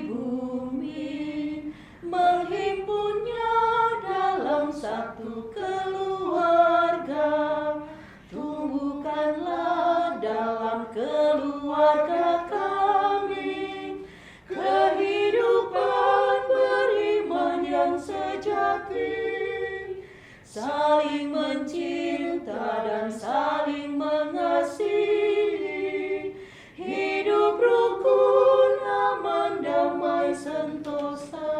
bumi, menghimpunnya dalam satu keluarga. Tumbuhkanlah dalam keluarga kami kehidupan beriman yang sejati, saling mencinta dan saling mengasihi, hidup rukun, aman, damai, sentosa.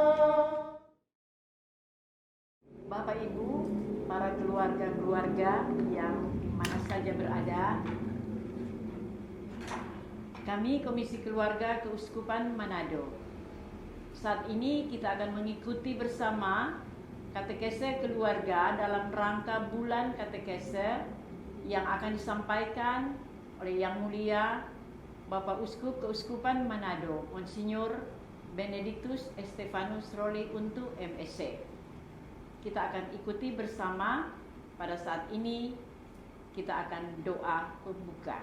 Bapak Ibu, para keluarga-keluarga yang di mana saja berada, kami Komisi Keluarga Keuskupan Manado, saat ini kita akan mengikuti bersama katekese keluarga dalam rangka bulan katekese yang akan disampaikan oleh Yang Mulia Bapak Uskup Keuskupan Manado, Monsinyur Benedictus Estefanus Roli Untu MSc. Kita akan ikuti bersama. Pada saat ini kita akan doa pembuka.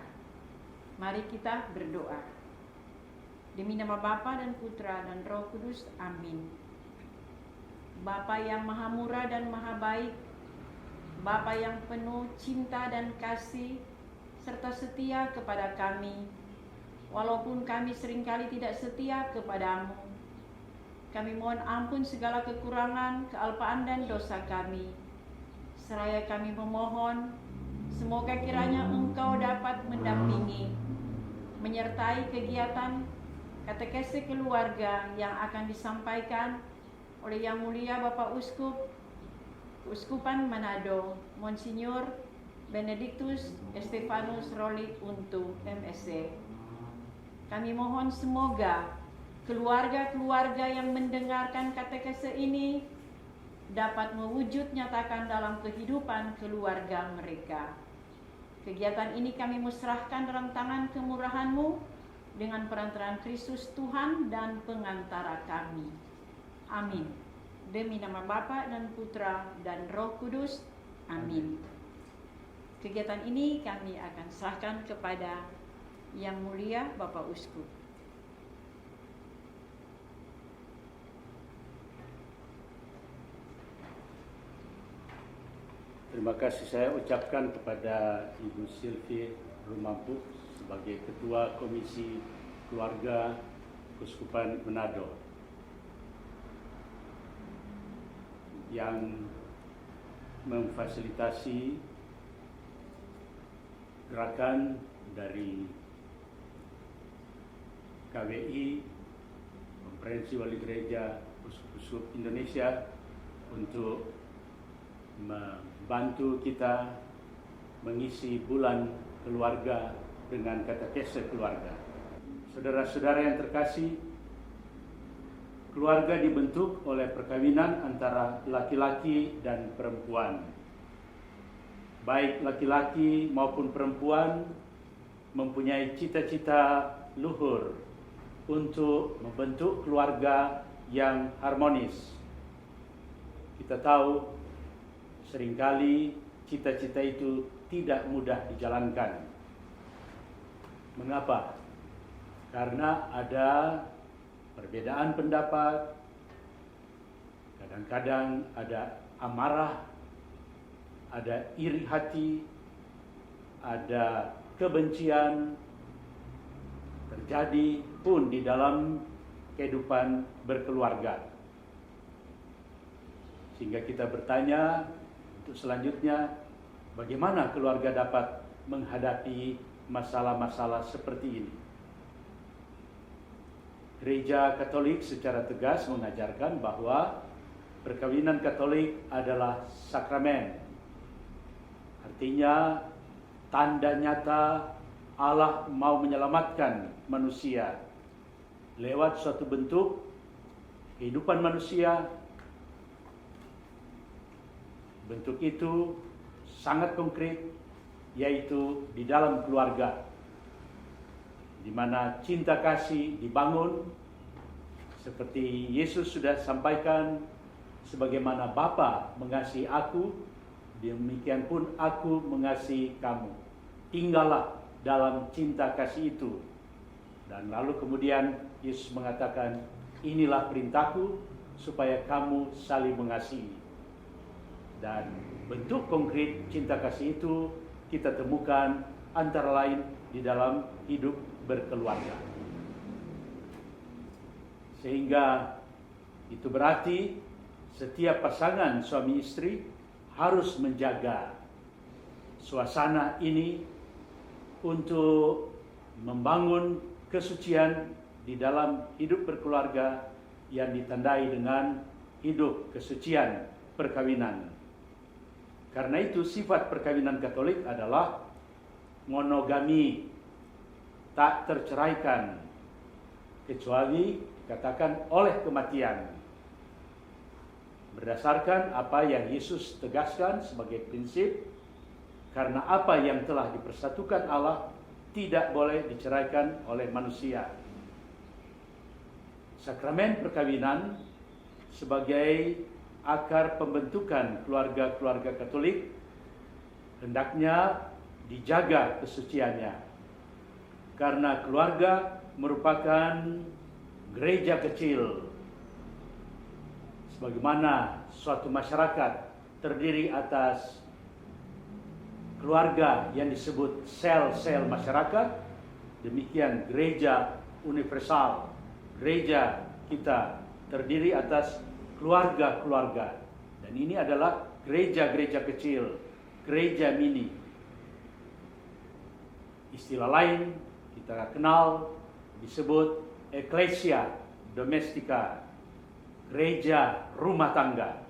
Mari kita berdoa. Demi nama Bapa dan Putra dan Roh Kudus, amin. Bapa yang maha murah dan maha baik, Bapa yang penuh cinta dan kasih serta setia kepada kami, walaupun kami seringkali tidak setia kepadamu. Kami mohon ampun segala kekurangan, kealpaan dan dosa kami. Seraya kami memohon, semoga kiranya Engkau dapat mendampingi, menyertai kegiatan katekese keluarga yang akan disampaikan oleh Yang Mulia Bapak Uskup Keuskupan Manado, Monsinyur Benedictus Estefanus Roli Untu MSc. Kami mohon semoga keluarga-keluarga yang mendengarkan katekese ini dapat mewujud nyatakan dalam kehidupan keluarga mereka. Kegiatan ini kami musrahkan dalam tangan kemurahan-Mu dengan perantaraan Kristus Tuhan dan pengantara kami. Amin. Demi nama Bapa dan Putra dan Roh Kudus. Amin. Kegiatan ini kami akan serahkan kepada Yang Mulia Bapak Uskup. Terima kasih saya ucapkan kepada Ibu Sylvie Rumampu sebagai Ketua Komisi Keluarga Keuskupan Manado yang memfasilitasi gerakan dari KWI, Konferensi Wali Gereja Uskup Indonesia, untuk membantu kita mengisi bulan keluarga dengan katekese keluarga. Saudara-saudara yang terkasih, keluarga dibentuk oleh perkawinan antara laki-laki dan perempuan. Baik laki-laki maupun perempuan mempunyai cita-cita luhur untuk membentuk keluarga yang harmonis. Kita tahu seringkali cita-cita itu tidak mudah dijalankan. Mengapa? Karena ada perbedaan pendapat, kadang-kadang ada amarah, ada iri hati, ada kebencian terjadi pun di dalam kehidupan berkeluarga. Sehingga kita bertanya untuk selanjutnya, bagaimana keluarga dapat menghadapi masalah-masalah seperti ini? Gereja Katolik secara tegas mengajarkan bahwa perkawinan Katolik adalah sakramen. Artinya tanda nyata Allah mau menyelamatkan manusia lewat suatu bentuk kehidupan manusia. Bentuk itu sangat konkret, yaitu di dalam keluarga, di mana cinta kasih dibangun seperti Yesus sudah sampaikan, sebagaimana Bapa mengasihi aku, demikian pun aku mengasihi kamu. Tinggallah dalam cinta kasih itu. Dan lalu kemudian Yesus mengatakan, inilah perintahku, supaya kamu saling mengasihi. Dan bentuk konkret cinta kasih itu kita temukan antara lain di dalam hidup berkeluarga. Sehingga itu berarti setiap pasangan suami istri harus menjaga suasana ini untuk membangun kesucian di dalam hidup berkeluarga yang ditandai dengan hidup kesucian perkawinan. Karena itu sifat perkawinan Katolik adalah monogami, tak terceraikan, kecuali katakan oleh kematian. Berdasarkan apa yang Yesus tegaskan sebagai prinsip, karena apa yang telah dipersatukan Allah tidak boleh diceraikan oleh manusia. Sakramen perkawinan sebagai akar pembentukan keluarga-keluarga Katolik hendaknya dijaga kesuciannya, karena keluarga merupakan gereja kecil. Sebagaimana suatu masyarakat terdiri atas keluarga yang disebut sel-sel masyarakat, demikian gereja universal, gereja kita terdiri atas keluarga-keluarga. Dan ini adalah gereja-gereja kecil, gereja mini. Istilah lain kita kenal disebut Ecclesia Domestica, gereja rumah tangga.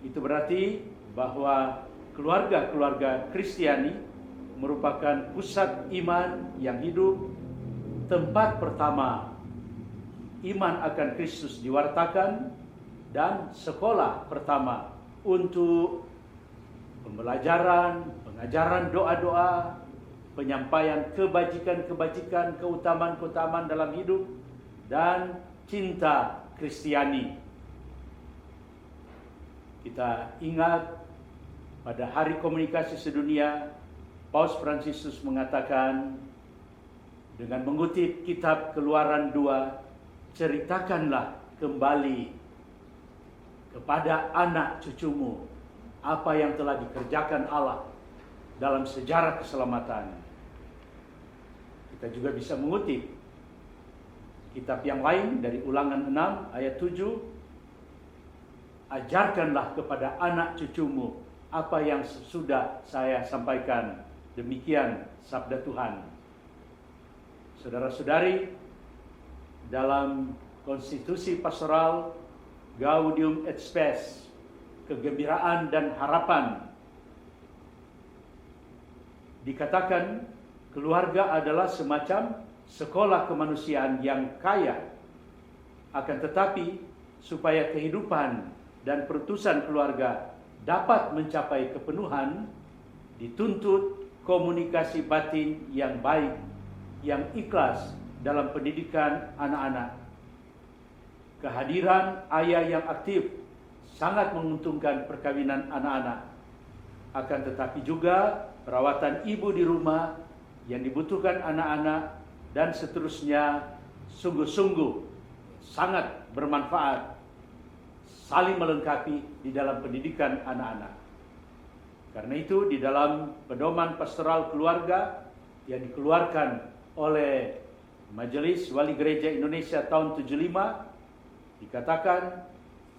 Itu berarti bahwa keluarga-keluarga Kristiani merupakan pusat iman yang hidup, tempat pertama iman akan Kristus diwartakan, dan sekolah pertama untuk pembelajaran, pengajaran doa-doa, penyampaian kebajikan-kebajikan, keutamaan-keutamaan dalam hidup, dan cinta Kristiani. Kita ingat pada Hari Komunikasi Sedunia, Paus Fransiskus mengatakan dengan mengutip kitab Keluaran 2, ceritakanlah kembali kepada anak cucumu apa yang telah dikerjakan Allah dalam sejarah keselamatan. Kita juga bisa mengutip kitab yang lain dari Ulangan 6 ayat 7, ajarkanlah kepada anak cucumu apa yang sudah saya sampaikan. Demikian sabda Tuhan. Saudara-saudari, dalam konstitusi pastoral Gaudium et Spes, kegembiraan dan harapan, dikatakan keluarga adalah semacam sekolah kemanusiaan yang kaya. Akan tetapi supaya kehidupan dan perutusan keluarga dapat mencapai kepenuhan, dituntut komunikasi batin yang baik, yang ikhlas dalam pendidikan anak-anak. Kehadiran ayah yang aktif sangat menguntungkan perkawinan anak-anak. Akan tetapi juga perawatan ibu di rumah yang dibutuhkan anak-anak dan seterusnya sungguh-sungguh sangat bermanfaat, saling melengkapi di dalam pendidikan anak-anak. Karena itu di dalam pedoman pastoral keluarga yang dikeluarkan oleh Majelis Wali Gereja Indonesia tahun 75, dikatakan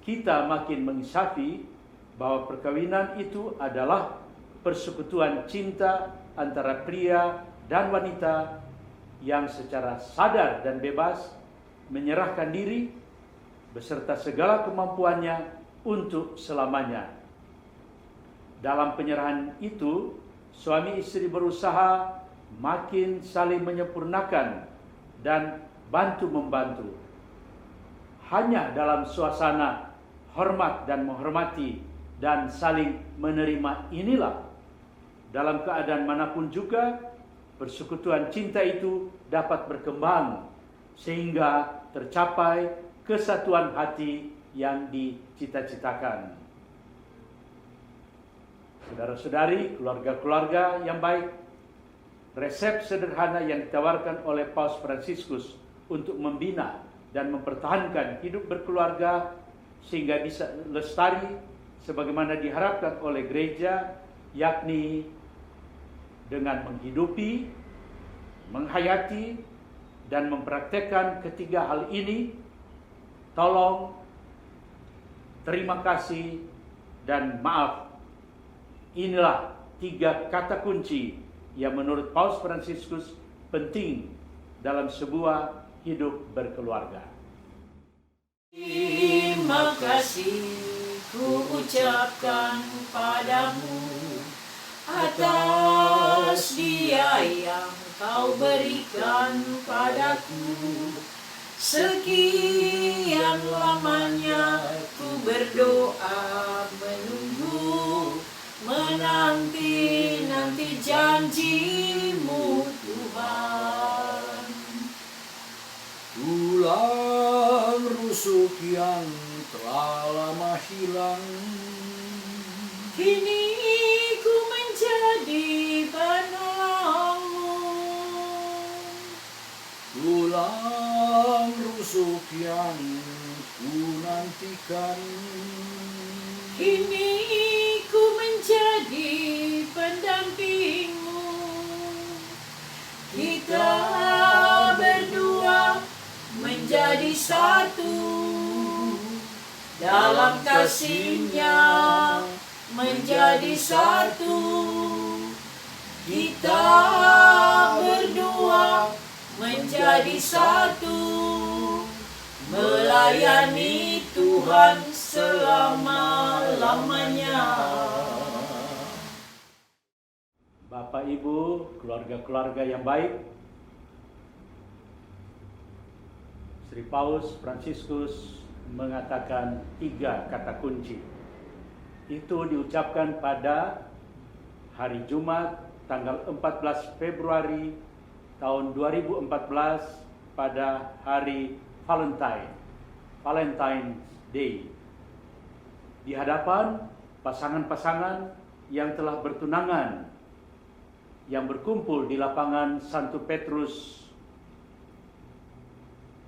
kita makin mengisafi bahwa perkawinan itu adalah persekutuan cinta antara pria dan wanita yang secara sadar dan bebas menyerahkan diri beserta segala kemampuannya untuk selamanya. Dalam penyerahan itu, suami istri berusaha makin saling menyempurnakan dan bantu-membantu. Hanya dalam suasana hormat dan menghormati dan saling menerima inilah, dalam keadaan manapun juga, persekutuan cinta itu dapat berkembang sehingga tercapai kesatuan hati yang dicita-citakan. Saudara-saudari, keluarga-keluarga yang baik, resep sederhana yang ditawarkan oleh Paus Fransiskus untuk membina dan mempertahankan hidup berkeluarga sehingga bisa lestari sebagaimana diharapkan oleh gereja, yakni dengan menghidupi, menghayati, dan mempraktekkan ketiga hal ini. Tolong, terima kasih, dan maaf. Inilah 3 kata kunci yang menurut Paus Fransiskus penting dalam sebuah hidup berkeluarga. Terima kasih ku ucapkan padamu atas dia yang kau berikan padaku. Sekian lamanya ku berdoa menunggu, menanti janjimu Tuhan. Tulang rusuk yang telah lama hilang, Kini ku menjadi penolongmu. tulang rusuk yang ku nantikan, Kini ku menjadi pendampingmu. Kita berdua menjadi satu dalam kasih-Nya, menjadi satu. Kita berdua menjadi satu, melayani Tuhan selama-lamanya. Bapak Ibu, keluarga-keluarga yang baik, Sri Paus Fransiskus mengatakan 3 kata kunci. Itu diucapkan pada hari Jumat tanggal 14 Februari tahun 2014 pada hari Valentine's Day, di hadapan pasangan-pasangan yang telah bertunangan yang berkumpul di lapangan Santo Petrus.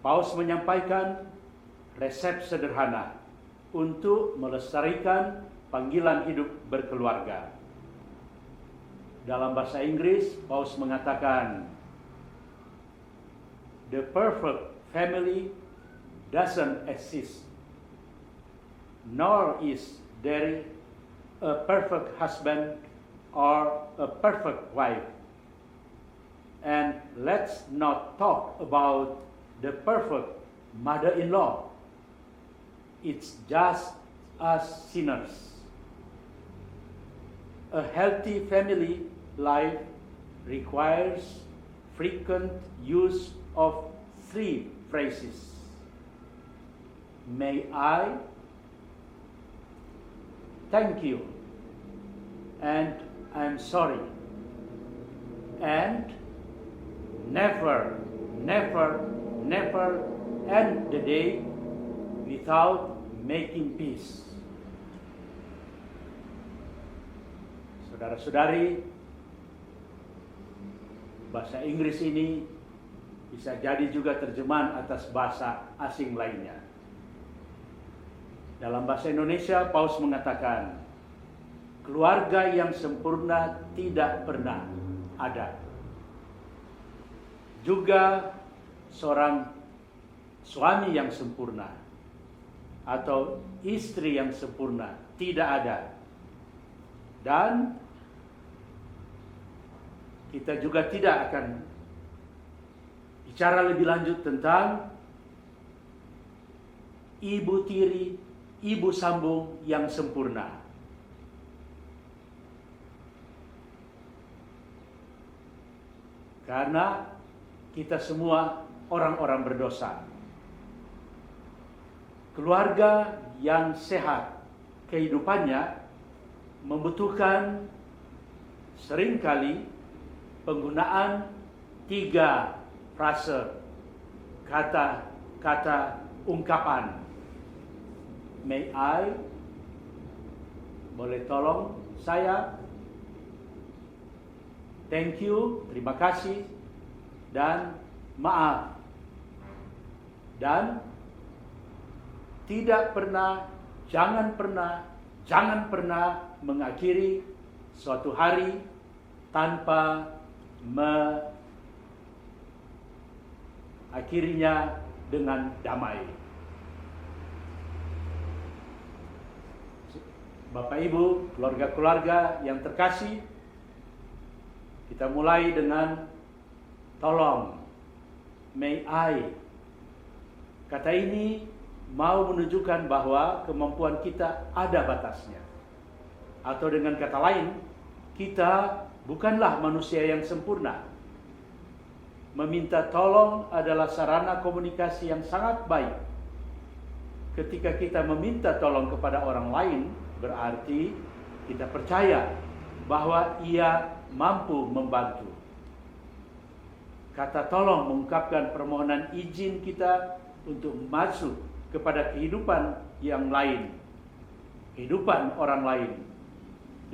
Paus menyampaikan resep sederhana untuk melestarikan panggilan hidup berkeluarga. Dalam bahasa Inggris, Paus mengatakan, "The perfect family doesn't exist, nor is there a perfect husband or a perfect wife. And let's not talk about the perfect mother-in-law. It's just us sinners." A healthy family life requires frequent use of 3 phrases. May I, thank you, and I'm sorry, and never, never, never end the day without making peace. Saudara-saudari, bahasa Inggris ini bisa jadi juga terjemahan atas bahasa asing lainnya. Dalam bahasa Indonesia, Paus mengatakan, keluarga yang sempurna tidak pernah ada. Juga seorang suami yang sempurna atau istri yang sempurna tidak ada. Dan kita juga tidak akan bicara lebih lanjut tentang ibu tiri, ibu sambung yang sempurna. Karena kita semua orang-orang berdosa. Keluarga yang sehat kehidupannya membutuhkan seringkali penggunaan 3 frase, kata-kata ungkapan. May I, boleh tolong saya, thank you, terima kasih, dan maaf. dan jangan pernah mengakhiri suatu hari tanpa mengakhirinya dengan damai. Bapak Ibu, keluarga-keluarga yang terkasih, kita mulai dengan tolong, may I. Kata ini mau menunjukkan bahwa kemampuan kita ada batasnya. Atau dengan kata lain, kita bukanlah manusia yang sempurna. Meminta tolong adalah sarana komunikasi yang sangat baik. Ketika kita meminta tolong kepada orang lain, berarti kita percaya bahwa ia mampu membantu. Kata tolong mengungkapkan permohonan izin kita untuk masuk kepada kehidupan yang lain, kehidupan orang lain.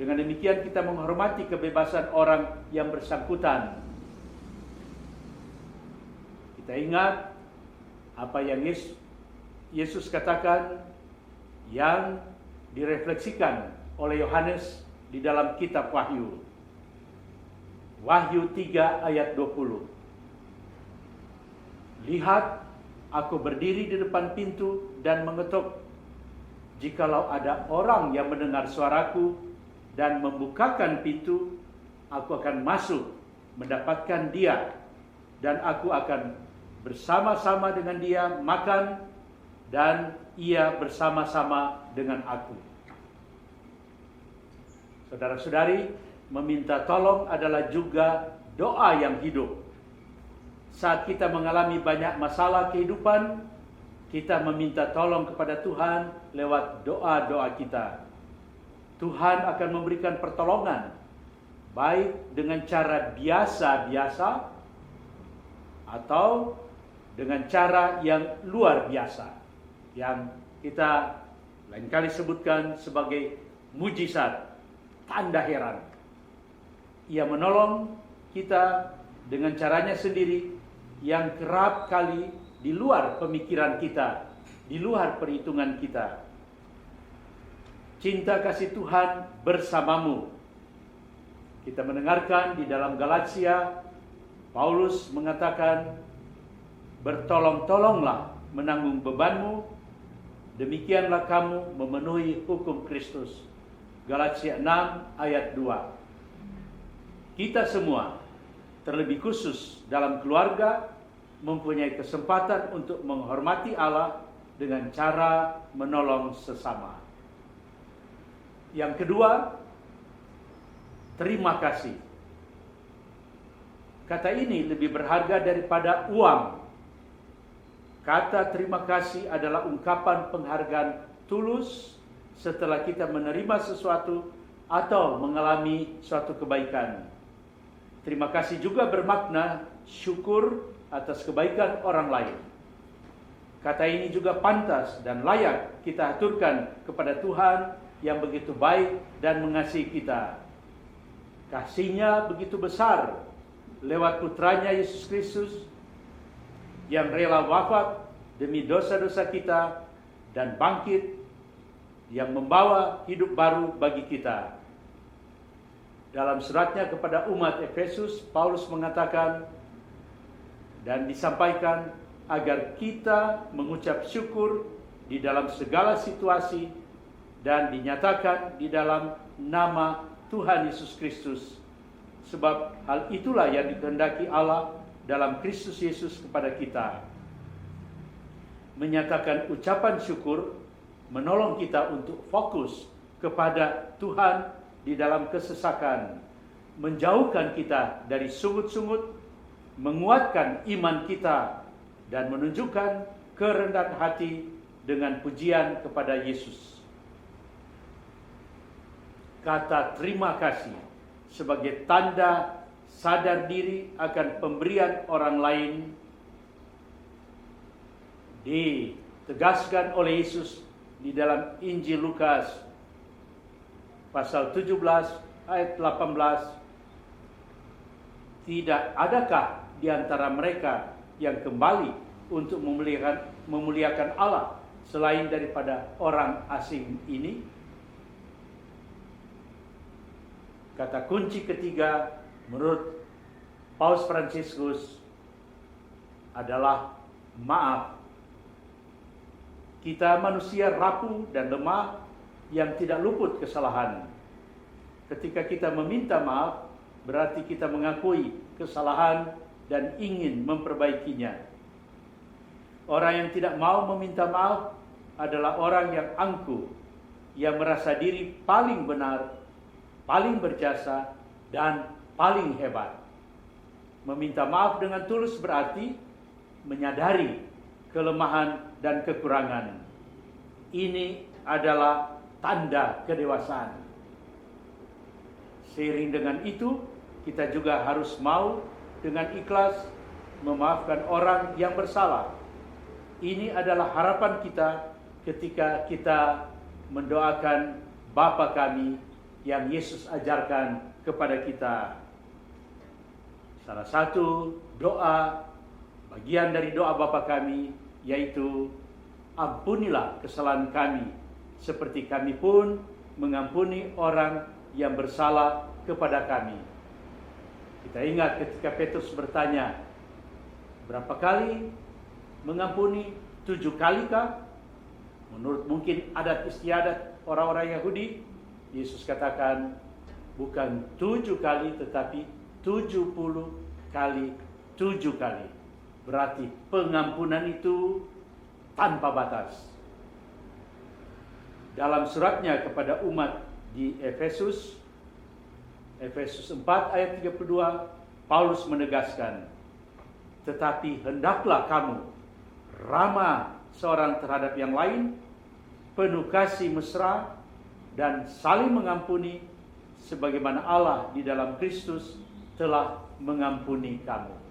Dengan demikian kita menghormati kebebasan orang yang bersangkutan. Kita ingat apa yang Yesus katakan yang direfleksikan oleh Yohanes di dalam kitab Wahyu. Wahyu 3 ayat 20. Lihat, aku berdiri di depan pintu dan mengetuk. Jikalau ada orang yang mendengar suaraku dan membukakan pintu, aku akan masuk mendapatkan dia, dan aku akan bersama-sama dengan dia makan, dan ia bersama-sama dengan aku. Saudara-saudari, meminta tolong adalah juga doa yang hidup. Saat kita mengalami banyak masalah kehidupan, kita meminta tolong kepada Tuhan lewat doa-doa kita. Tuhan akan memberikan pertolongan, baik dengan cara biasa-biasa atau dengan cara yang luar biasa, yang kita lain kali sebutkan sebagai mujizat, tanda heran. Ia menolong kita dengan caranya sendiri yang kerap kali di luar pemikiran kita, di luar perhitungan kita. Cinta kasih Tuhan bersamamu. Kita mendengarkan di dalam Galatia, Paulus mengatakan, bertolong-tolonglah menanggung bebanmu, demikianlah kamu memenuhi hukum Kristus. Galatia 6 ayat 2. Kita semua, terlebih khusus dalam keluarga, mempunyai kesempatan untuk menghormati Allah dengan cara menolong sesama. Yang kedua, terima kasih. Kata ini lebih berharga daripada uang. Kata terima kasih adalah ungkapan penghargaan tulus setelah kita menerima sesuatu atau mengalami suatu kebaikan. Terima kasih juga bermakna syukur atas kebaikan orang lain. Kata ini juga pantas dan layak kita aturkan kepada Tuhan yang begitu baik dan mengasihi kita. Kasih-Nya begitu besar lewat putranya Yesus Kristus yang rela wafat demi dosa-dosa kita dan bangkit yang membawa hidup baru bagi kita. Dalam suratnya kepada umat Efesus, Paulus mengatakan dan disampaikan agar kita mengucap syukur di dalam segala situasi dan dinyatakan di dalam nama Tuhan Yesus Kristus. Sebab hal itulah yang dikehendaki Allah dalam Kristus Yesus kepada kita. Menyatakan ucapan syukur menolong kita untuk fokus kepada Tuhan di dalam kesesakan, menjauhkan kita dari sungut-sungut, menguatkan iman kita, dan menunjukkan kerendahan hati dengan pujian kepada Yesus. Kata terima kasih sebagai tanda sadar diri akan pemberian orang lain ditegaskan oleh Yesus di dalam Injil Lukas pasal 17 ayat 18. Tidak adakah di antara mereka yang kembali untuk memuliakan Allah selain daripada orang asing ini? Kata kunci ketiga menurut Paus Fransiskus adalah maaf. Kita manusia rapuh dan lemah yang tidak luput kesalahan. Ketika kita meminta maaf, berarti kita mengakui kesalahan dan ingin memperbaikinya. Orang yang tidak mau meminta maaf adalah orang yang angkuh, yang merasa diri paling benar, paling berjasa, dan paling hebat. Meminta maaf dengan tulus berarti menyadari kelemahan dan kekurangan. Ini adalah tanda kedewasaan. Seiring dengan itu, kita juga harus mau dengan ikhlas memaafkan orang yang bersalah. Ini adalah harapan kita ketika kita mendoakan Bapa kami yang Yesus ajarkan kepada kita. Salah satu doa, bagian dari doa Bapa kami, yaitu ampunilah kesalahan kami, seperti kami pun mengampuni orang yang bersalah kepada kami. Kita ingat ketika Petrus bertanya, berapa kali mengampuni? 7 kali kah? Menurut mungkin adat istiadat orang-orang Yahudi, Yesus katakan bukan 7 kali tetapi 70 kali 7 kali. Berarti pengampunan itu tanpa batas. Dalam suratnya kepada umat di Efesus 4 ayat 32, Paulus menegaskan, tetapi hendaklah kamu ramah seorang terhadap yang lain, penuh kasih mesra, dan saling mengampuni, sebagaimana Allah di dalam Kristus telah mengampuni kamu.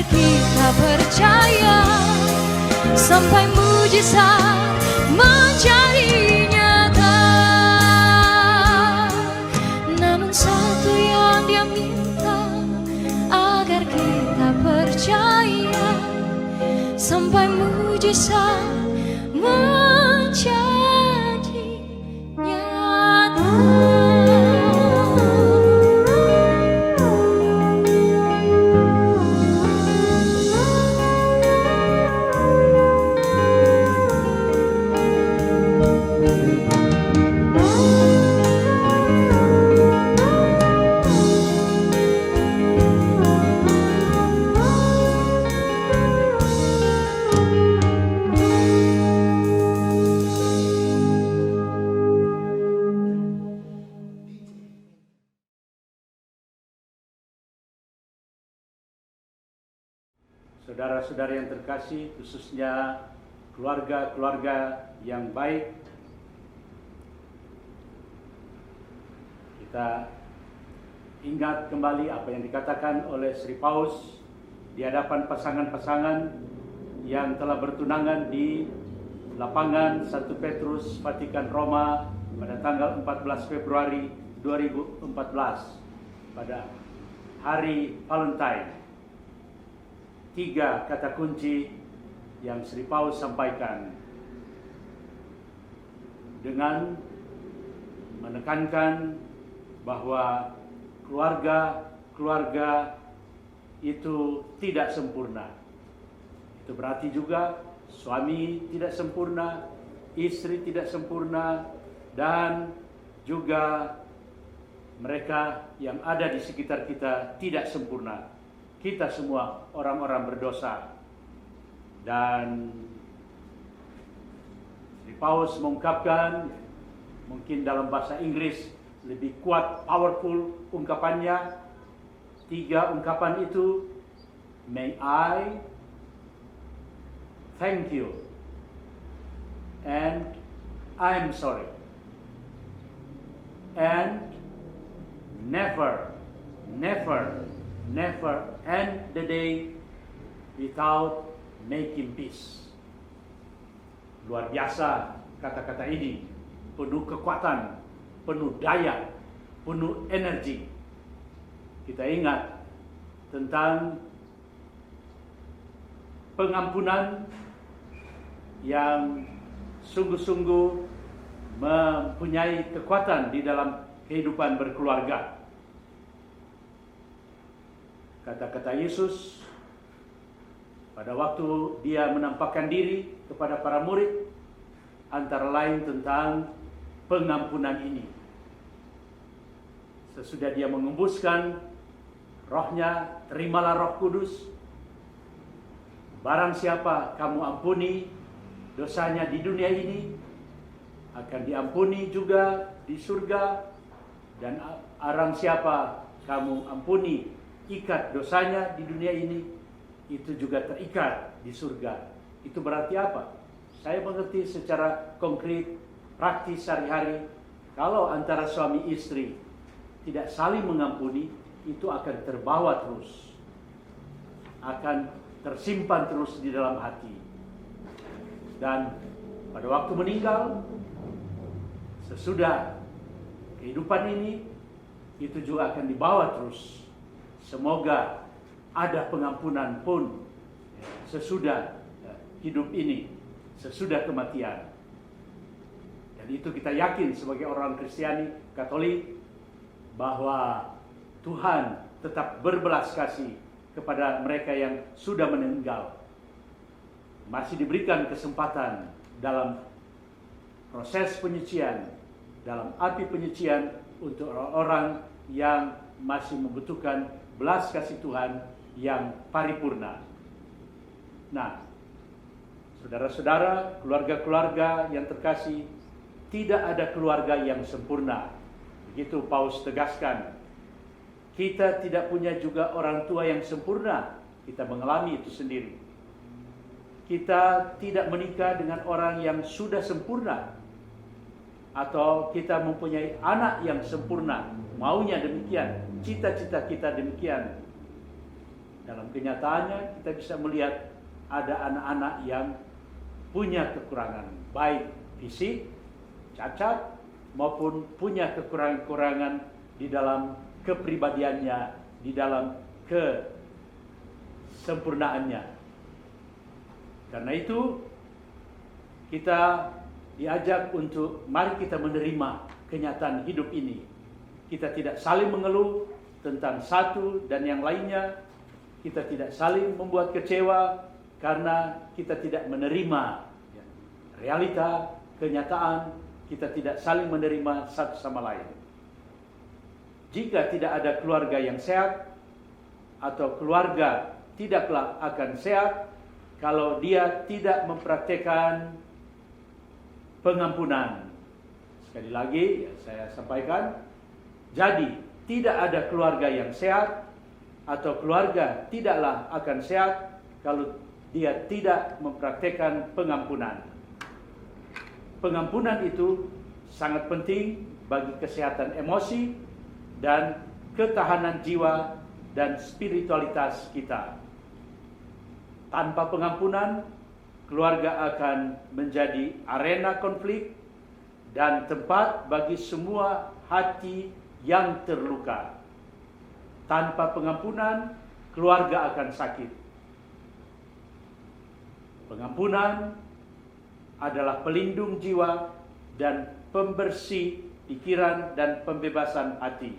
kita percaya sampai mujizat menjadi nyata. Namun satu yang Dia minta, agar kita percaya sampai mujizat menjadi nyata. Saudara-saudara yang terkasih, khususnya keluarga-keluarga yang baik, kita ingat kembali apa yang dikatakan oleh Sri Paus di hadapan pasangan-pasangan yang telah bertunangan di lapangan 1 Petrus Vatikan Roma pada tanggal 14 Februari 2014 pada hari Valentine. 3 kata kunci yang Sri Paus sampaikan dengan menekankan bahwa keluarga itu tidak sempurna. Itu berarti juga suami tidak sempurna, istri tidak sempurna, dan juga mereka yang ada di sekitar kita tidak sempurna. Kita semua orang-orang berdosa. Dan Sri Paus mengungkapkan, mungkin dalam bahasa Inggris lebih kuat, powerful ungkapannya. 3 ungkapan itu, may I thank you and I'm sorry, and never end the day without making peace. Luar biasa kata-kata ini, penuh kekuatan, penuh daya, penuh energi. Kita ingat tentang pengampunan yang sungguh-sungguh mempunyai kekuatan di dalam kehidupan berkeluarga. Kata-kata Yesus pada waktu Dia menampakkan diri kepada para murid, antara lain tentang pengampunan ini. Sesudah Dia mengembuskan Roh-Nya, terimalah Roh Kudus. Barang siapa kamu ampuni dosanya di dunia ini, akan diampuni juga di surga. Dan barang siapa kamu ampuni ikat dosanya di dunia ini, itu juga terikat di surga. Itu berarti apa? Saya mengerti secara konkret, praktis sehari-hari, kalau antara suami istri tidak saling mengampuni, itu akan terbawa terus, akan tersimpan terus di dalam hati. Dan pada waktu meninggal, sesudah kehidupan ini, itu juga akan dibawa terus. Semoga ada pengampunan pun sesudah hidup ini, sesudah kematian. Dan itu kita yakin sebagai orang Kristiani Katolik, bahwa Tuhan tetap berbelas kasih kepada mereka yang sudah meninggal. Masih diberikan kesempatan dalam proses penyucian, dalam api penyucian untuk orang-orang yang masih membutuhkan belas kasih Tuhan yang paripurna. Nah, saudara-saudara, keluarga-keluarga yang terkasih, tidak ada keluarga yang sempurna. Begitu Paus tegaskan. Kita tidak punya juga orang tua yang sempurna. Kita mengalami itu sendiri. Kita tidak menikah dengan orang yang sudah sempurna, atau kita mempunyai anak yang sempurna, maunya demikian, cita-cita kita demikian. Dalam kenyataannya kita bisa melihat ada anak-anak yang punya kekurangan, baik fisik, cacat, maupun punya kekurangan-kekurangan di dalam kepribadiannya, di dalam kesempurnaannya. Karena itu kita diajak untuk mari kita menerima kenyataan hidup ini. Kita tidak saling mengeluh tentang satu dan yang lainnya. Kita tidak saling membuat kecewa karena kita tidak menerima realita, kenyataan. Kita tidak saling menerima satu sama lain. Jika tidak ada keluarga yang sehat, atau keluarga tidaklah akan sehat kalau dia tidak mempraktekkan pengampunan. Sekali lagi saya sampaikan, jadi tidak ada keluarga yang sehat atau keluarga tidaklah akan sehat kalau dia tidak mempraktekkan pengampunan. Pengampunan itu sangat penting bagi kesehatan emosi dan ketahanan jiwa dan spiritualitas kita. Tanpa pengampunan, keluarga akan menjadi arena konflik dan tempat bagi semua hati yang terluka. Tanpa pengampunan, keluarga akan sakit. Pengampunan adalah pelindung jiwa dan pembersih pikiran dan pembebasan hati.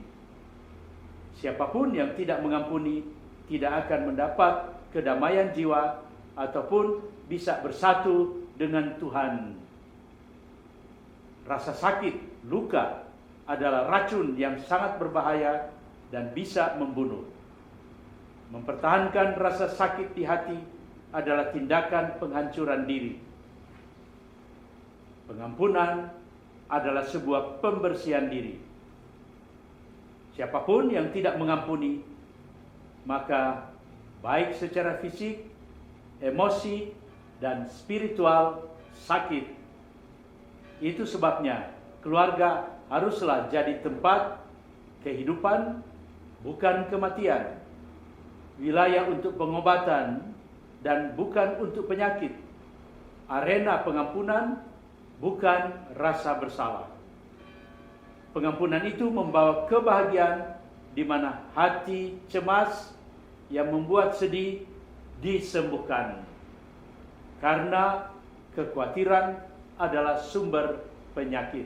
Siapapun yang tidak mengampuni tidak akan mendapat kedamaian jiwa ataupun bisa bersatu dengan Tuhan. Rasa sakit, luka adalah racun yang sangat berbahaya dan bisa membunuh. Mempertahankan rasa sakit di hati adalah tindakan penghancuran diri. Pengampunan adalah sebuah pembersihan diri. Siapapun yang tidak mengampuni, maka baik secara fisik, emosi, dan spiritual sakit. Itu sebabnya keluarga haruslah jadi tempat kehidupan, bukan kematian. Wilayah untuk pengobatan dan bukan untuk penyakit. Arena pengampunan, bukan rasa bersalah. Pengampunan itu membawa kebahagiaan di mana hati cemas yang membuat sedih disembuhkan. Karena kekhawatiran adalah sumber penyakit.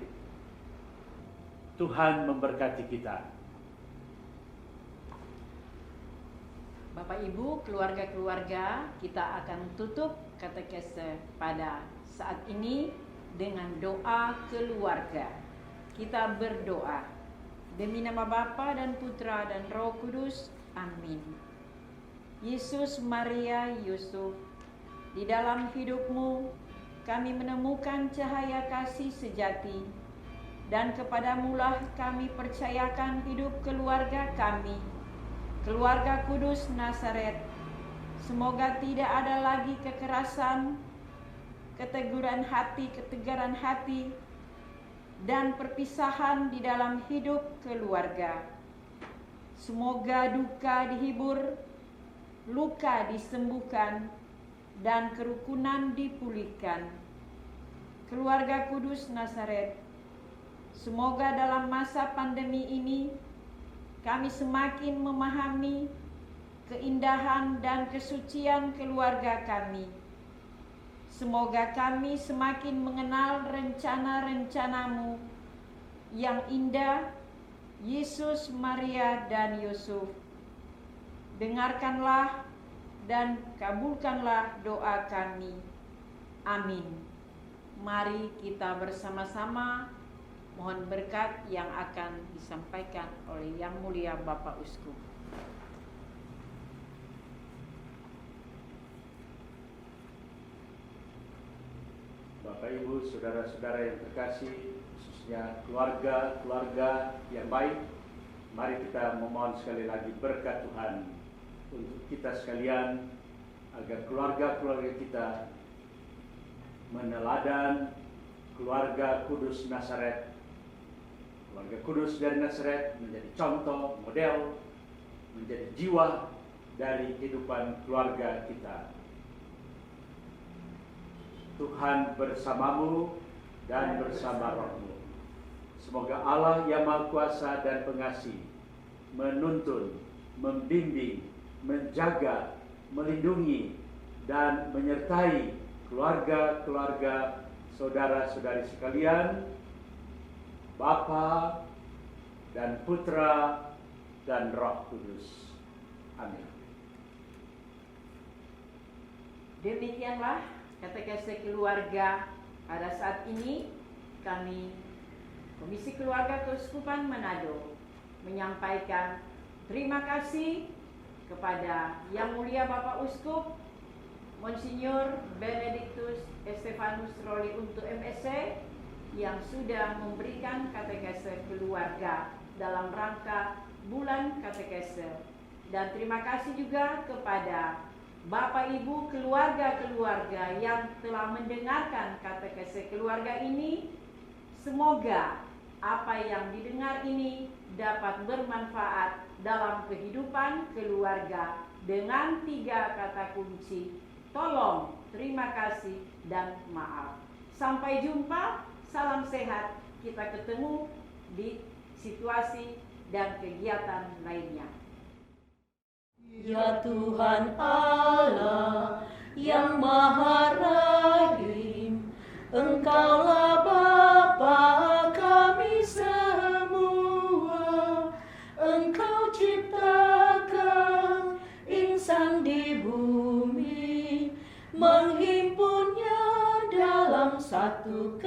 Tuhan memberkati kita. Bapak Ibu, keluarga-keluarga, kita akan tutup katekese pada saat ini dengan doa keluarga. Kita berdoa demi nama Bapa dan Putra dan Roh Kudus. Amin. Yesus, Maria, Yusuf, di dalam hidupmu kami menemukan cahaya kasih sejati, dan kepadamulah kami percayakan hidup keluarga kami, keluarga Kudus Nazaret. Semoga tidak ada lagi kekerasan, keteguran hati, dan perpisahan di dalam hidup keluarga. Semoga duka dihibur, luka disembuhkan, dan kerukunan dipulihkan. Keluarga Kudus Nazaret, semoga dalam masa pandemi ini kami semakin memahami keindahan dan kesucian keluarga kami. Semoga kami semakin mengenal rencana-rencanamu yang indah, Yesus, Maria, dan Yusuf. Dengarkanlah dan kabulkanlah doa kami. Amin. Mari kita bersama-sama mohon berkat yang akan disampaikan oleh Yang Mulia Bapak Uskup. Bapak Ibu, saudara-saudara yang terkasih, khususnya keluarga-keluarga yang baik, mari kita memohon sekali lagi berkat Tuhan untuk kita sekalian, agar keluarga-keluarga kita meneladan keluarga Kudus Nazaret. Keluarga Kudus dari Nazaret menjadi contoh, model, menjadi jiwa dari kehidupan keluarga kita. Tuhan bersamamu dan bersama rohmu. Semoga Allah yang Maha Kuasa dan Pengasih menuntun, membimbing, menjaga, melindungi, dan menyertai keluarga-keluarga saudara-saudari sekalian, Bapa dan Putra dan Roh Kudus. Amin. Demikianlah katekese keluarga pada saat ini. Kami Komisi Keluarga Keuskupan Manado menyampaikan terima kasih kepada Yang Mulia Bapak Uskup Monsinyur Benedictus Estefanus Roli untuk MSc yang sudah memberikan katekese keluarga dalam rangka bulan katekese. Dan terima kasih juga kepada Bapak Ibu keluarga-keluarga yang telah mendengarkan katekese keluarga ini. Semoga apa yang didengar ini dapat bermanfaat dalam kehidupan keluarga dengan 3 kata kunci: tolong, terima kasih, dan maaf. Sampai jumpa, salam sehat. Kita ketemu di situasi dan kegiatan lainnya. Ya Tuhan Allah yang Maha Rahim, Engkaulah Bapa kami semua. Engkau ciptakan insan di bumi, menghimpunnya dalam satu